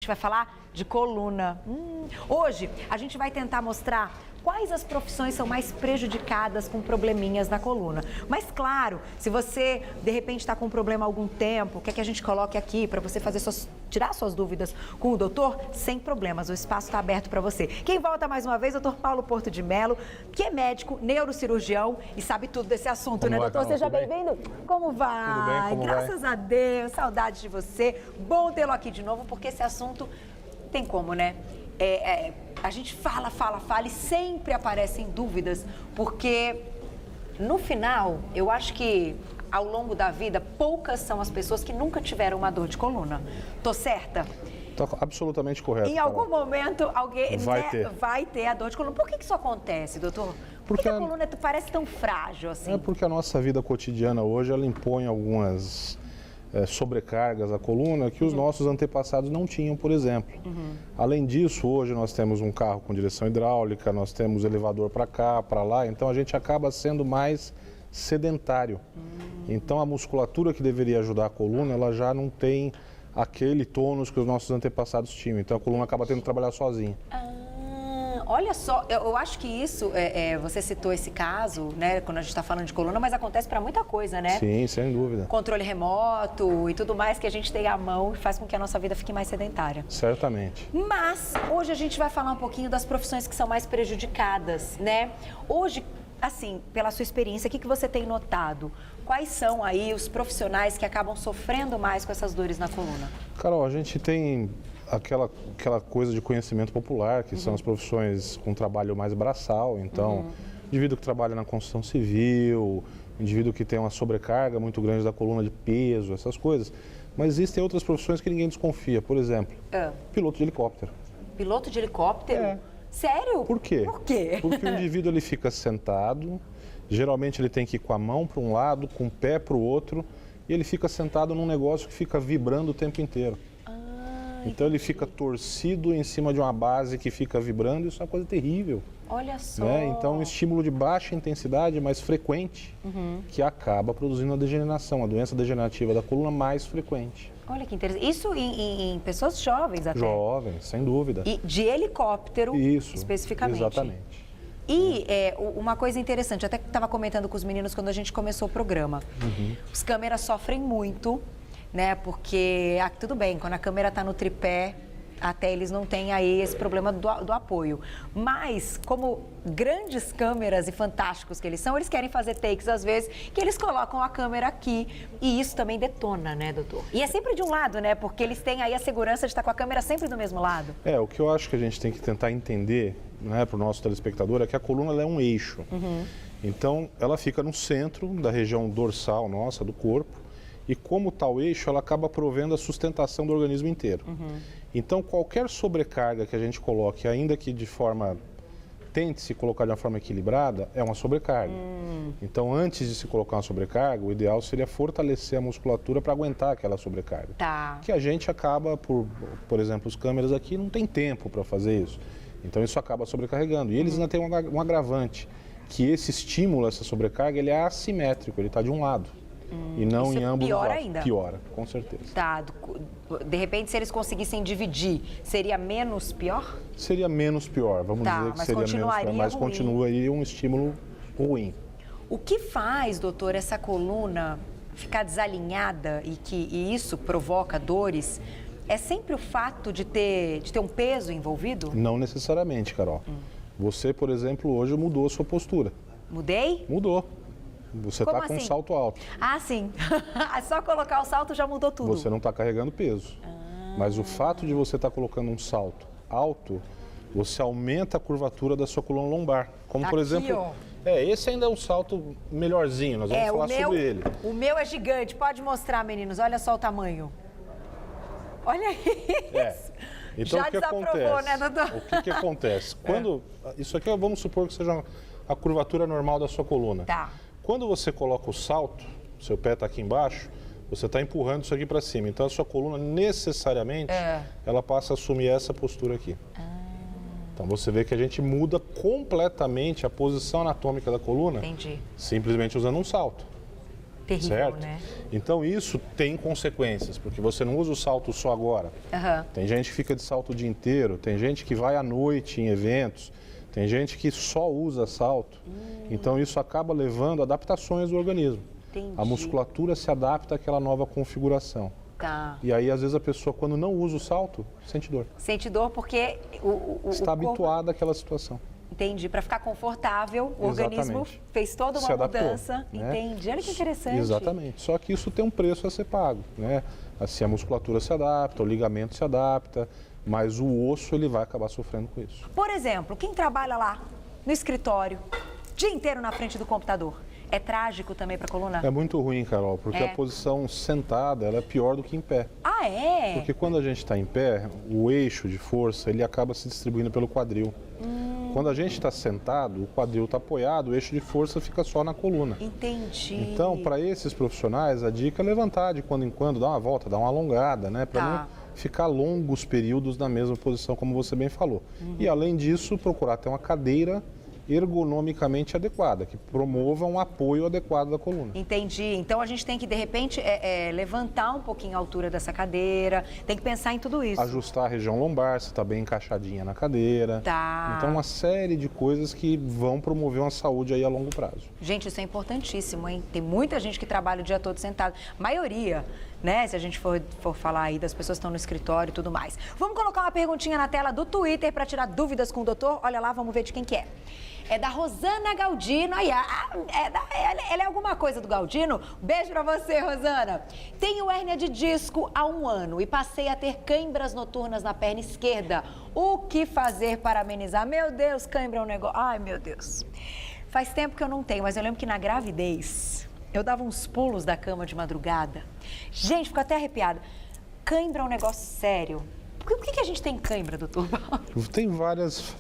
vai falar de coluna. Hoje a gente vai tentar mostrar quais as profissões são mais prejudicadas com probleminhas na coluna. Mas claro, se você de repente está com um problema há algum tempo, quer que a gente coloque aqui para você fazer tirar suas dúvidas com o doutor, sem problemas, o espaço está aberto para você. Quem volta mais uma vez, doutor Paulo Porto de Mello, que é médico, neurocirurgião e sabe tudo desse assunto, Como né, vai, doutor? Carol? Seja Tudo bem? bem-vindo. Como vai? Tudo bem, como Graças a Deus, saudade de você. Bom tê-lo aqui de novo, porque esse assunto tem como, né? A gente fala e sempre aparecem dúvidas, porque no final, eu acho que ao longo da vida, poucas são as pessoas que nunca tiveram uma dor de coluna. Tô certa? Está absolutamente correto. Em algum Carol. momento, alguém Vai ter. a dor de coluna. Por que isso acontece, doutor? Por que Porque a coluna parece tão frágil assim? É porque a nossa vida cotidiana hoje, ela impõe algumas sobrecargas à coluna que os nossos antepassados não tinham, por exemplo. Além disso, hoje nós temos um carro com direção hidráulica, nós temos elevador para cá, para lá, então a gente acaba sendo mais sedentário. Então a musculatura que deveria ajudar a coluna, ela já não tem aquele tônus que os nossos antepassados tinham, então a coluna acaba tendo que trabalhar sozinha. Olha só, eu acho que isso, você citou esse caso, né, quando a gente está falando de coluna, mas acontece para muita coisa, né? Sim, sem dúvida. Controle remoto e tudo mais que a gente tem à mão e faz com que a nossa vida fique mais sedentária. Certamente. Mas hoje a gente vai falar um pouquinho das profissões que são mais prejudicadas, né? Hoje, assim, pela sua experiência, o que você tem notado? Quais são aí os profissionais que acabam sofrendo mais com essas dores na coluna? Carol, a gente tem aquela coisa de conhecimento popular, que são as profissões com trabalho mais braçal. Então, indivíduo que trabalha na construção civil, indivíduo que tem uma sobrecarga muito grande da coluna de peso, essas coisas. Mas existem outras profissões que ninguém desconfia. Por exemplo, piloto de helicóptero. Piloto de helicóptero? Sério? Por quê? Por quê? Porque o indivíduo ele fica sentado, geralmente ele tem que ir com a mão para um lado, com o pé para o outro, e ele fica sentado num negócio que fica vibrando o tempo inteiro. Então ele fica torcido em cima de uma base que fica vibrando, isso é uma coisa terrível. Olha só. Né? Então um estímulo de baixa intensidade, mais frequente, que acaba produzindo a degeneração, a doença degenerativa da coluna mais frequente. Olha que interessante. Isso em pessoas jovens até. Jovens, sem dúvida. E de helicóptero, Isso, especificamente. Exatamente. E uma coisa interessante, até que estava comentando com os meninos quando a gente começou o programa. Os câmeras sofrem muito, né? Porque, tudo bem, quando a câmera está no tripé, até eles não têm aí esse problema do apoio. Mas, como grandes câmeras e fantásticos que eles são, eles querem fazer takes, às vezes, que eles colocam a câmera aqui. E isso também detona, né, doutor? E é sempre de um lado, né? Porque eles têm aí a segurança de estar com a câmera sempre do mesmo lado. O que eu acho que a gente tem que tentar entender, né, para o nosso telespectador, é que a coluna ela é um eixo. Então, ela fica no centro da região dorsal nossa, do corpo. E como tal eixo, ela acaba provendo a sustentação do organismo inteiro. Então, qualquer sobrecarga que a gente coloque, ainda que de forma, tente se colocar de uma forma equilibrada, é uma sobrecarga. Então, antes de se colocar uma sobrecarga, o ideal seria fortalecer a musculatura para aguentar aquela sobrecarga. Tá. Que a gente acaba, por exemplo, os câmeras aqui não tem tempo para fazer isso. Então, isso acaba sobrecarregando. E eles ainda têm um agravante, que esse estímulo, essa sobrecarga, ele é assimétrico, ele está de um lado. E não em ambos os lados. Piora ainda? Piora, com certeza. Tá. De repente, se eles conseguissem dividir, seria menos pior? Seria menos pior, vamos dizer que seria menos pior, mas ruim. continua aí um estímulo ruim. O que faz, doutor, essa coluna ficar desalinhada e isso provoca dores? É sempre o fato de ter um peso envolvido? Não necessariamente, Carol. Você, por exemplo, hoje mudou a sua postura. Mudei? Mudou. Você está com um salto alto. Ah, sim. Só colocar o salto já mudou tudo. Você não está carregando peso. Mas o fato de você estar colocando um salto alto, você aumenta a curvatura da sua coluna lombar. Como, por exemplo... esse ainda é um salto melhorzinho, nós vamos falar sobre ele. O meu é gigante, pode mostrar, meninos, olha só o tamanho. Olha isso. Então, já o que acontece? Né, doutor? O que acontece? Quando, isso aqui, vamos supor que seja a curvatura normal da sua coluna. Tá. Quando você coloca o salto, seu pé está aqui embaixo, você está empurrando isso aqui para cima. Então, a sua coluna, necessariamente, ela passa a assumir essa postura aqui. Então, você vê que a gente muda completamente a posição anatômica da coluna. Entendi. Simplesmente usando um salto. Terrível, certo? né? Então isso tem consequências, porque você não usa o salto só agora. Tem gente que fica de salto o dia inteiro, tem gente que vai à noite em eventos, tem gente que só usa salto. Então isso acaba levando a adaptações do organismo. Entendi. A musculatura se adapta àquela nova configuração. Tá. E aí, às vezes, a pessoa, quando não usa o salto, sente dor. Sente dor porque Está o corpo... habituada àquela situação. Entendi. Para ficar confortável, o organismo fez toda uma mudança. Né? Entendi. Olha que interessante. Exatamente. Só que isso tem um preço a ser pago, né? Assim, a musculatura se adapta, o ligamento se adapta, mas o osso ele vai acabar sofrendo com isso. Por exemplo, quem trabalha lá no escritório, dia inteiro na frente do computador, é trágico também para a coluna? É muito ruim, Carol, porque a posição sentada ela é pior do que em pé. Ah, é? Porque quando a gente está em pé, o eixo de força ele acaba se distribuindo pelo quadril. Quando a gente está sentado, o quadril está apoiado, o eixo de força fica só na coluna. Entendi. Então, para esses profissionais, a dica é levantar de quando em quando, dar uma volta, dar uma alongada, né? Para não ficar longos períodos na mesma posição, como você bem falou. E, além disso, procurar ter uma cadeira ergonomicamente adequada, que promova um apoio adequado da coluna. Entendi. Então a gente tem que, de repente, levantar um pouquinho a altura dessa cadeira, tem que pensar em tudo isso. Ajustar a região lombar, se está bem encaixadinha na cadeira. Tá. Então, uma série de coisas que vão promover uma saúde aí a longo prazo. Gente, isso é importantíssimo, hein? Tem muita gente que trabalha o dia todo sentado. Maioria, né? Se a gente for falar aí das pessoas que estão no escritório e tudo mais. Vamos colocar uma perguntinha na tela do Twitter para tirar dúvidas com o doutor? Olha lá, vamos ver de quem que é. É da Rosana Galdino. Aí, ela é alguma coisa do Galdino? Beijo pra você, Rosana. Tenho hérnia de disco há 1 ano e passei a ter câimbras noturnas na perna esquerda. O que fazer para amenizar? Meu Deus, cãibra é um negócio... Ai, meu Deus. Faz tempo que eu não tenho, mas eu lembro que na gravidez eu dava uns pulos da cama de madrugada. Gente, fico até arrepiada. Cãibra é um negócio sério. Por que a gente tem cãibra, doutor? Tem várias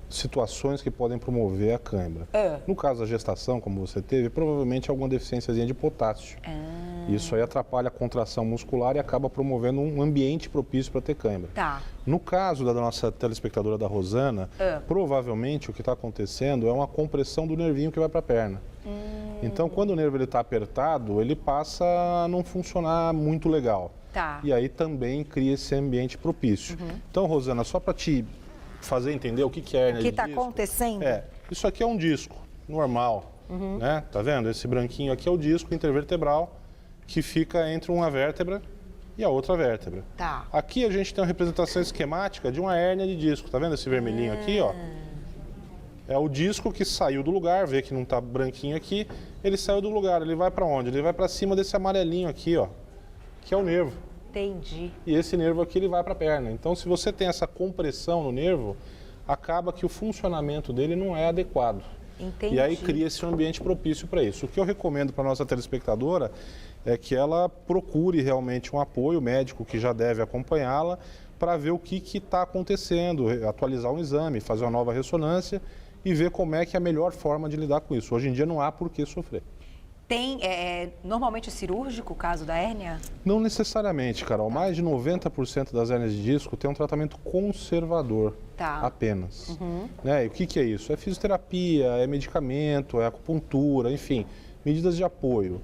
situações que podem promover a cãibra. No caso da gestação, como você teve, provavelmente alguma deficiênciazinha de potássio. Isso aí atrapalha a contração muscular e acaba promovendo um ambiente propício para ter cãibra. Tá. No caso da nossa telespectadora da Rosana, provavelmente o que está acontecendo é uma compressão do nervinho que vai para a perna. Então, quando o nervo está apertado, ele passa a não funcionar muito legal. Tá. E aí também cria esse ambiente propício. Então, Rosana, só para te fazer entender o que é hérnia de disco. O que está acontecendo? Isso aqui é um disco normal, né? Tá vendo? Esse branquinho aqui é o disco intervertebral que fica entre uma vértebra e a outra vértebra. Tá. Aqui a gente tem uma representação esquemática de uma hérnia de disco. Tá vendo esse vermelhinho aqui, ó? É o disco que saiu do lugar, vê que não tá branquinho aqui, ele saiu do lugar, ele vai para onde? Ele vai para cima desse amarelinho aqui, ó, que é o nervo. Entendi. E esse nervo aqui ele vai para a perna. Então, se você tem essa compressão no nervo, acaba que o funcionamento dele não é adequado. Entendi. E aí cria-se um ambiente propício para isso. O que eu recomendo para a nossa telespectadora é que ela procure realmente um apoio médico que já deve acompanhá-la para ver o que está acontecendo, atualizar um exame, fazer uma nova ressonância e ver como é que é a melhor forma de lidar com isso. Hoje em dia não há por que sofrer. Tem, normalmente cirúrgico o caso da hérnia? Não necessariamente, Carol. Mais de 90% das hérnias de disco tem um tratamento conservador apenas. Né? E o que é isso? É fisioterapia, é medicamento, é acupuntura, enfim, medidas de apoio.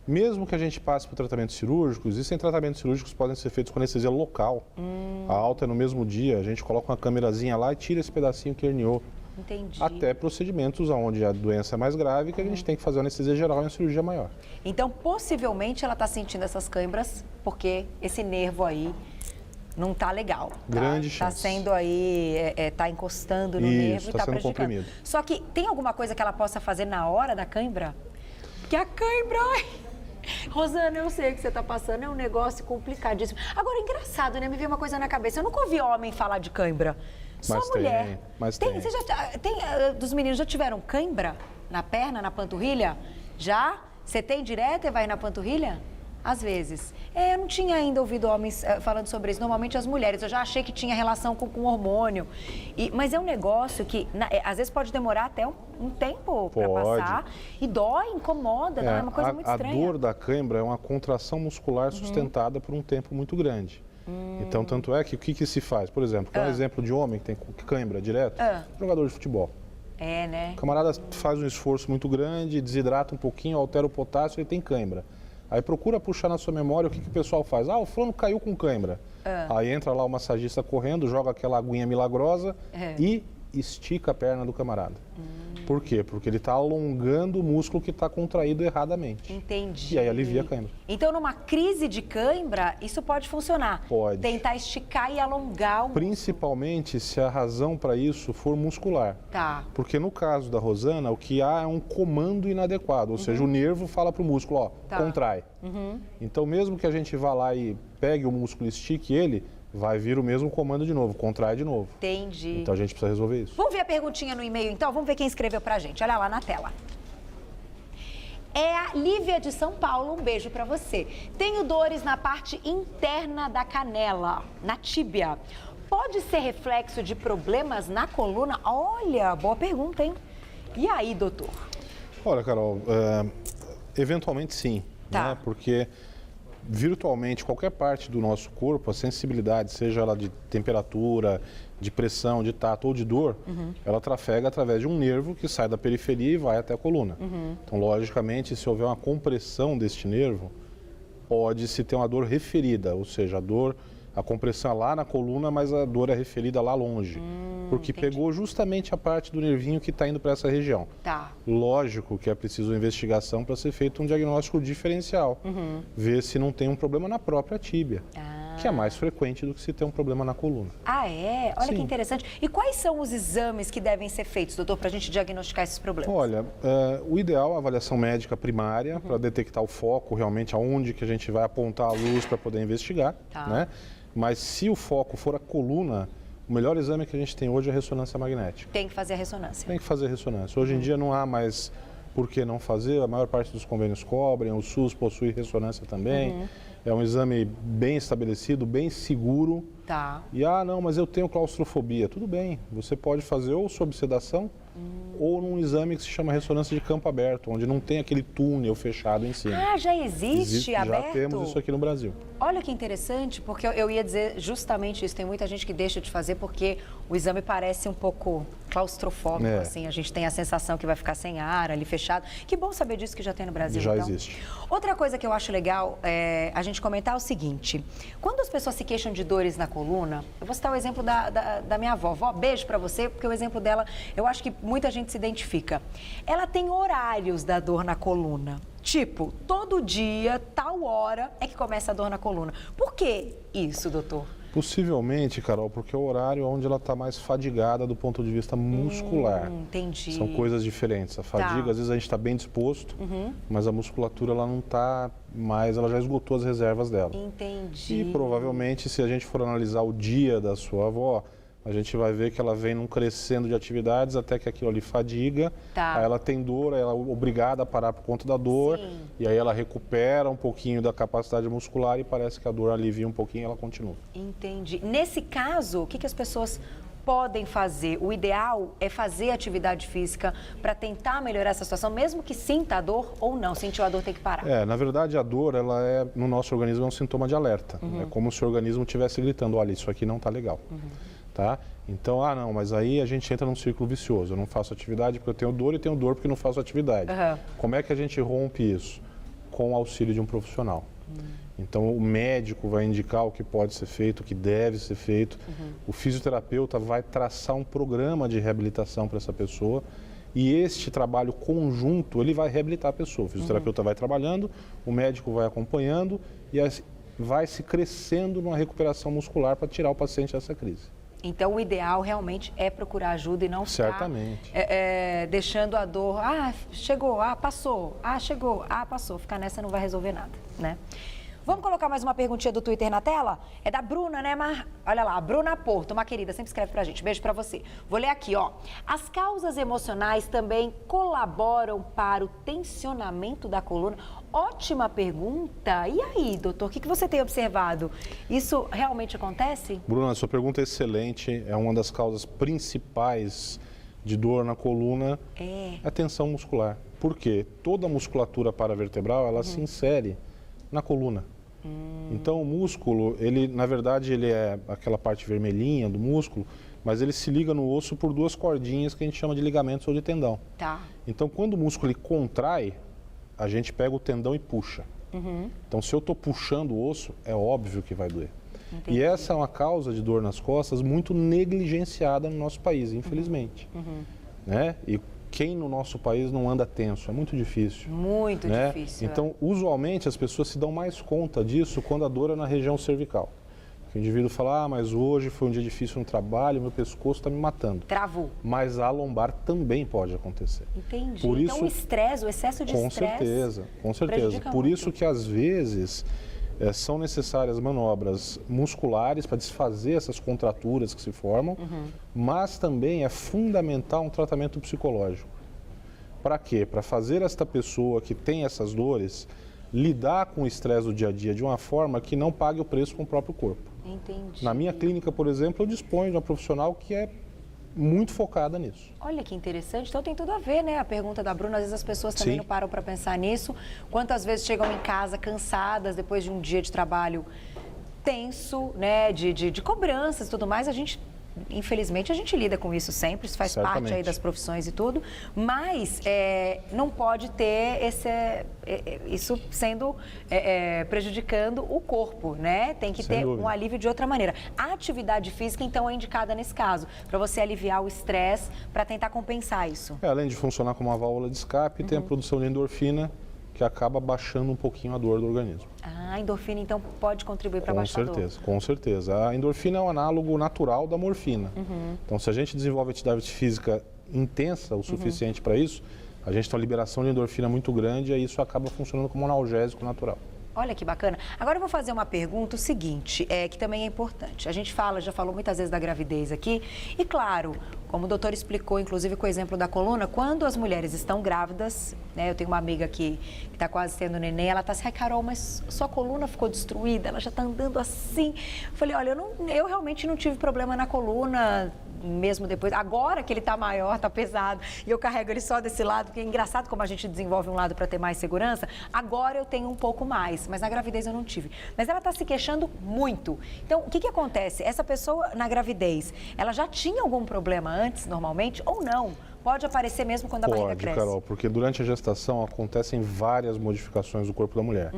Mesmo que a gente passe por tratamentos cirúrgicos, existem tratamentos cirúrgicos que podem ser feitos com anestesia local. A alta é no mesmo dia, a gente coloca uma câmerazinha lá e tira esse pedacinho que herniou. Entendi. Até procedimentos onde a doença é mais grave, que a gente tem que fazer uma anestesia geral e uma cirurgia maior. Então, possivelmente, ela está sentindo essas câimbras porque esse nervo aí não está legal. Grande chance. Está sendo aí, está encostando no nervo e está sendo prejudicando. comprimido. Só que tem alguma coisa que ela possa fazer na hora da cãibra? Porque a cãibra... Rosana, eu sei que você está passando, é um negócio complicadíssimo. Agora, engraçado, né? Me veio uma coisa na cabeça. Eu nunca ouvi homem falar de cãibra. Só mas mulher. Mas tem. Você dos meninos já tiveram cãibra na perna, na panturrilha? Já? Você tem direto e vai na panturrilha? Às vezes. Eu não tinha ainda ouvido homens falando sobre isso. Normalmente as mulheres. Eu já achei que tinha relação com hormônio. Mas é um negócio que, às vezes, pode demorar até um tempo para passar. E dói, incomoda. É uma coisa muito estranha. A dor da cãibra é uma contração muscular sustentada por um tempo muito grande. Então, tanto é que o que se faz? Por exemplo, qual é o exemplo de homem que tem cãibra direto? Jogador de futebol. É, né? O camarada faz um esforço muito grande, desidrata um pouquinho, altera o potássio, ele tem cãibra. Aí procura puxar na sua memória o que o pessoal faz. Ah, o fulano caiu com cãibra. Aí entra lá o massagista correndo, joga aquela aguinha milagrosa e estica a perna do camarada. Por quê? Porque ele está alongando o músculo que está contraído erradamente. Entendi. E aí alivia a cãibra. Então, numa crise de cãibra, isso pode funcionar? Pode. Tentar esticar e alongar o Principalmente se a razão para isso for muscular. Tá. Porque no caso da Rosana, o que há é um comando inadequado, ou seja, o nervo fala para o músculo, ó, contrai. Então, mesmo que a gente vá lá e pegue o músculo e estique ele, vai vir o mesmo comando de novo, contrai de novo. Entendi. Então a gente precisa resolver isso. Vamos ver a perguntinha no e-mail, então? Vamos ver quem escreveu pra gente. Olha lá na tela. É a Lívia de São Paulo, um beijo pra você. Tenho dores na parte interna da canela, na tíbia. Pode ser reflexo de problemas na coluna? Olha, boa pergunta, hein? E aí, doutor? Olha, Carol, eventualmente sim, Tá. né? Porque virtualmente qualquer parte do nosso corpo, a sensibilidade, seja ela de temperatura, de pressão, de tato ou de dor, ela trafega através de um nervo que sai da periferia e vai até a coluna. Então, logicamente, se houver uma compressão deste nervo, pode-se ter uma dor referida, ou seja, a compressão é lá na coluna, mas a dor é referida lá longe, porque pegou justamente a parte do nervinho que está indo para essa região. Tá. Lógico que é preciso investigação para ser feito um diagnóstico diferencial, ver se não tem um problema na própria tíbia, que é mais frequente do que se ter um problema na coluna. Ah, é? Olha que Sim. interessante. E quais são os exames que devem ser feitos, doutor, para a gente diagnosticar esses problemas? Olha, o ideal é a avaliação médica primária para detectar o foco, realmente aonde que a gente vai apontar a luz para poder investigar, Tá. né? Mas se o foco for a coluna, o melhor exame que a gente tem hoje é a ressonância magnética. Tem que fazer a ressonância. Tem que fazer ressonância. Hoje em dia não há mais por que não fazer, a maior parte dos convênios cobrem, o SUS possui ressonância também. É um exame bem estabelecido, bem seguro. Tá. E, não, mas eu tenho claustrofobia. Tudo bem, você pode fazer ou sob sedação ou num exame que se chama ressonância de campo aberto, onde não tem aquele túnel fechado em cima. Ah, já existe aberto? Já temos isso aqui no Brasil. Olha que interessante, porque eu ia dizer justamente isso. Tem muita gente que deixa de fazer porque o exame parece um pouco claustrofóbico, assim. A gente tem a sensação que vai ficar sem ar, ali fechado. Que bom saber disso que já tem no Brasil, Já então. existe. Outra coisa que eu acho legal é a gente comentar o seguinte. Quando as pessoas se queixam de dores na coluna, eu vou citar o exemplo da minha avó. Vó, beijo pra você, porque o exemplo dela, eu acho que muita gente se identifica. Ela tem horários da dor na coluna. Tipo, todo dia, tal hora, é que começa a dor na coluna. Por que isso, doutor? Possivelmente, Carol, porque é o horário onde ela está mais fadigada do ponto de vista muscular. Entendi. São coisas diferentes. A fadiga, às vezes a gente está bem disposto, mas a musculatura ela não está mais, ela já esgotou as reservas dela. Entendi. E provavelmente, se a gente for analisar o dia da sua avó, a gente vai ver que ela vem num crescendo de atividades até que aquilo ali fadiga, Tá. aí ela tem dor, ela é obrigada a parar por conta da dor, Sim. e aí ela recupera um pouquinho da capacidade muscular e parece que a dor alivia um pouquinho e ela continua. Entendi. Nesse caso, o que as pessoas podem fazer? O ideal é fazer atividade física para tentar melhorar essa situação, mesmo que sinta a dor ou não. Sentiu a dor, tem que parar. Na verdade, a dor, ela no nosso organismo, é um sintoma de alerta. É como se o organismo estivesse gritando, olha, isso aqui não está legal. Tá? Então, não, mas aí a gente entra num círculo vicioso. Eu não faço atividade porque eu tenho dor e tenho dor porque não faço atividade. Como é que a gente rompe isso? Com o auxílio de um profissional. Então, o médico vai indicar o que pode ser feito, o que deve ser feito. O fisioterapeuta vai traçar um programa de reabilitação para essa pessoa. E este trabalho conjunto, ele vai reabilitar a pessoa. O fisioterapeuta vai trabalhando, o médico vai acompanhando e vai se crescendo numa recuperação muscular para tirar o paciente dessa crise. Então, o ideal realmente é procurar ajuda e não Certamente. ficar deixando a dor, chegou, passou, chegou, passou. Ficar nessa não vai resolver nada, né? Vamos colocar mais uma perguntinha do Twitter na tela? É da Bruna, né, Olha lá, a Bruna Porto, uma querida, sempre escreve pra gente. Beijo pra você. Vou ler aqui, ó. As causas emocionais também colaboram para o tensionamento da coluna? Ótima pergunta. E aí, doutor, o que você tem observado? Isso realmente acontece? Bruna, sua pergunta é excelente. É uma das causas principais de dor na coluna. É a tensão muscular. Por quê? Toda a musculatura paravertebral, ela se insere na coluna. Então, o músculo, ele, na verdade, ele é aquela parte vermelhinha do músculo, mas ele se liga no osso por 2 cordinhas que a gente chama de ligamentos ou de tendão. Tá. Então, quando o músculo ele contrai, a gente pega o tendão e puxa. Então, se eu estou puxando o osso, é óbvio que vai doer. Entendi. E essa é uma causa de dor nas costas muito negligenciada no nosso país, infelizmente. Né? E quem no nosso país não anda tenso? É muito difícil. Muito né? difícil. Então, usualmente, as pessoas se dão mais conta disso quando a dor é na região cervical. O indivíduo fala, mas hoje foi um dia difícil no trabalho, meu pescoço está me matando. Travou. Mas a lombar também pode acontecer. Entendi. Por Então isso, o estresse, o excesso de estresse... Com certeza. prejudica Por muito. isso que às vezes são necessárias manobras musculares para desfazer essas contraturas que se formam, mas também é fundamental um tratamento psicológico. Para quê? Para fazer esta pessoa que tem essas dores lidar com o estresse do dia a dia de uma forma que não pague o preço com o próprio corpo. Entendi. Na minha clínica, por exemplo, eu disponho de uma profissional que é muito focada nisso. Olha que interessante. Então tem tudo a ver, né? A pergunta da Bruna, às vezes as pessoas também Sim. não param para pensar nisso. Quantas vezes chegam em casa cansadas depois de um dia de trabalho tenso, né? De cobranças e tudo mais. Infelizmente, a gente lida com isso sempre, isso faz parte aí Certamente. das profissões e tudo, mas não pode ter isso sendo prejudicando o corpo, né? Tem que Sem ter dúvida. um alívio de outra maneira. A atividade física, então, é indicada nesse caso, para você aliviar o estresse, para tentar compensar isso. Além de funcionar como uma válvula de escape, tem a produção de endorfina, que acaba baixando um pouquinho a dor do organismo. A endorfina, então, pode contribuir para baixar a dor. Com certeza. A endorfina é um análogo natural da morfina. Então, se a gente desenvolve atividade física intensa o suficiente para isso, a gente tem uma liberação de endorfina muito grande e isso acaba funcionando como um analgésico natural. Olha que bacana. Agora eu vou fazer uma pergunta, o seguinte, que também é importante. A gente já falou muitas vezes da gravidez aqui, e claro, como o doutor explicou, inclusive com o exemplo da coluna, quando as mulheres estão grávidas, né? Eu tenho uma amiga que está quase tendo neném, ela está assim, ai Carol, mas sua coluna ficou destruída, ela já está andando assim. Eu falei, olha, eu realmente não tive problema na coluna, mesmo depois, agora que ele está maior, está pesado, e eu carrego ele só desse lado, que é engraçado como a gente desenvolve um lado para ter mais segurança, agora eu tenho um pouco mais, mas na gravidez eu não tive. Mas ela está se queixando muito. Então, o que acontece? Essa pessoa na gravidez, ela já tinha algum problema antes, normalmente, ou não? Pode aparecer mesmo quando a barriga cresce? Pode, Carol, porque durante a gestação acontecem várias modificações do corpo da mulher.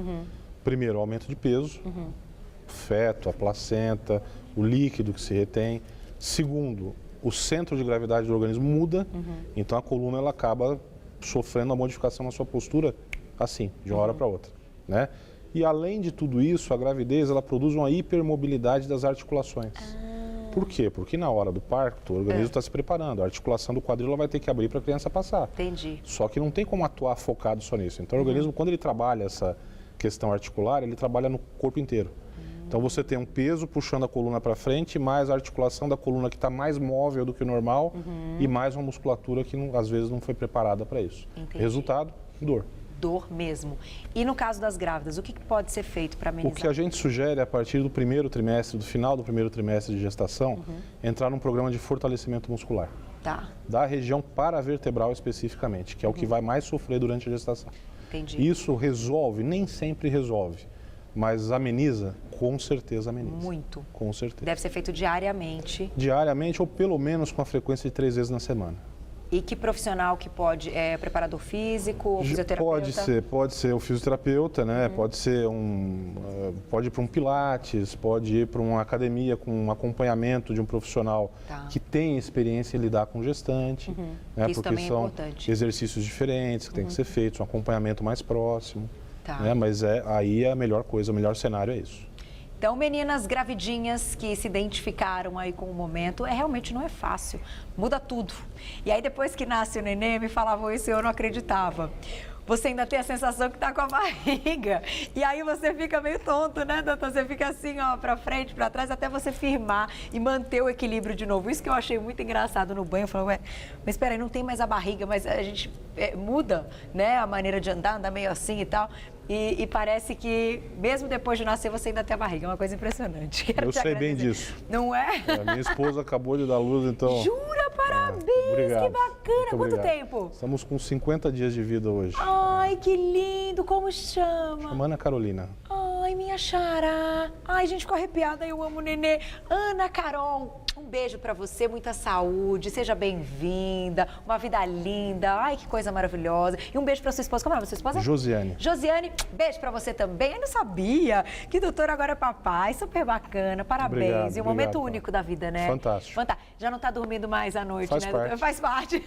Primeiro, o aumento de peso, o feto, a placenta, o líquido que se retém. Segundo, o centro de gravidade do organismo muda, então a coluna ela acaba sofrendo uma modificação na sua postura assim, de uma hora para outra, né? E além de tudo isso, a gravidez ela produz uma hipermobilidade das articulações. Por quê? Porque na hora do parto, o organismo está se preparando, a articulação do quadril ela vai ter que abrir para a criança passar. Entendi. Só que não tem como atuar focado só nisso. Então o organismo, quando ele trabalha essa questão articular, ele trabalha no corpo inteiro. Então você tem um peso puxando a coluna para frente, mais a articulação da coluna que está mais móvel do que o normal e mais uma musculatura que às vezes não foi preparada para isso. Entendi. Resultado, dor. Dor mesmo. E no caso das grávidas, o que pode ser feito para amenizar? O que a gente sugere a partir do primeiro trimestre, do final do primeiro trimestre de gestação, entrar num programa de fortalecimento muscular. Tá, Da região paravertebral especificamente, que é o que vai mais sofrer durante a gestação. entendi. Isso resolve? Nem sempre resolve, mas ameniza? Com certeza ameniza. Muito. Com certeza. Deve ser feito diariamente. Diariamente ou pelo menos com a frequência de 3 vezes na semana. E que profissional que pode? É preparador físico, fisioterapeuta? Pode ser o fisioterapeuta, né? Pode ser pode ir para um pilates, pode ir para uma academia com um acompanhamento de um profissional Tá. que tem experiência em lidar com gestante, né? Isso Porque também é são importante. exercícios diferentes que têm que ser feitos, um acompanhamento mais próximo. Tá. Né? Mas aí é a melhor coisa, o melhor cenário é isso. Então, meninas gravidinhas que se identificaram aí com o momento, realmente não é fácil, muda tudo. E aí depois que nasce o neném, me falavam isso e eu não acreditava. Você ainda tem a sensação que tá com a barriga. E aí você fica meio tonto, né, doutor? Você fica assim, ó, pra frente, pra trás, até você firmar e manter o equilíbrio de novo. Isso que eu achei muito engraçado no banho. Eu falei, ué, mas espera aí, não tem mais a barriga, mas a gente muda, né, a maneira de andar meio assim e tal. E parece que, mesmo depois de nascer, você ainda tem a barriga. É uma coisa impressionante. Quero Eu te sei bem agradecer. disso. Não é? A minha esposa acabou de dar luz, então... Jura? Parabéns! Obrigado. Que bacana! Muito Quanto obrigado. tempo? Estamos com 50 dias de vida hoje. Ai, que lindo! Como chama? Chama Ana Carolina. Ai, minha minha xará. Ai, gente, ficou arrepiada, eu amo o nenê. Ana Carol, um beijo pra você, muita saúde, seja bem-vinda, uma vida linda. Ai, que coisa maravilhosa. E um beijo pra sua esposa. Como é a sua esposa? Josiane. Josiane, beijo pra você também. Eu não sabia que doutor agora é papai. Super bacana, parabéns. Obrigado, E um momento obrigado, único da vida, né? Fantástico. Fantástico. Já não tá dormindo mais à noite, Faz né, parte. doutor? Faz parte.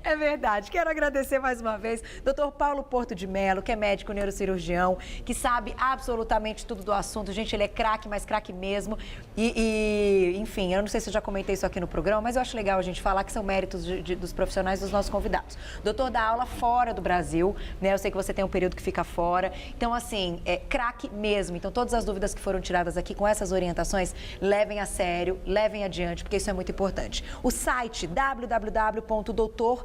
É verdade. Quero agradecer mais uma vez doutor Paulo Porto de Mello, que é médico neurocirurgião, que sabe absolutamente tudo do assunto. Gente, ele é craque, mas craque mesmo. Enfim, eu não sei se eu já comentei isso aqui no programa, mas eu acho legal a gente falar que são méritos dos profissionais dos nossos convidados. Doutor dá aula fora do Brasil, né? Eu sei que você tem um período que fica fora. Então, assim, é craque mesmo. Então, todas as dúvidas que foram tiradas aqui com essas orientações, levem a sério, levem adiante, porque isso é muito importante. O site www.doutor,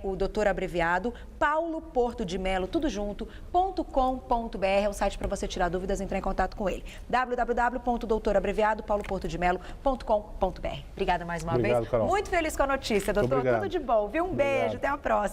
o doutor abreviado, Paulo Porto de Mello, tudo junto, .com.br, é um site para você tirar dúvidas e entrar em contato com ele. www.doutorabreviado, pauloportodemello.com.br. Obrigada mais uma vez. Carol. Muito feliz com a notícia, doutor. Obrigado. Tudo de bom, viu? Um beijo, até a próxima.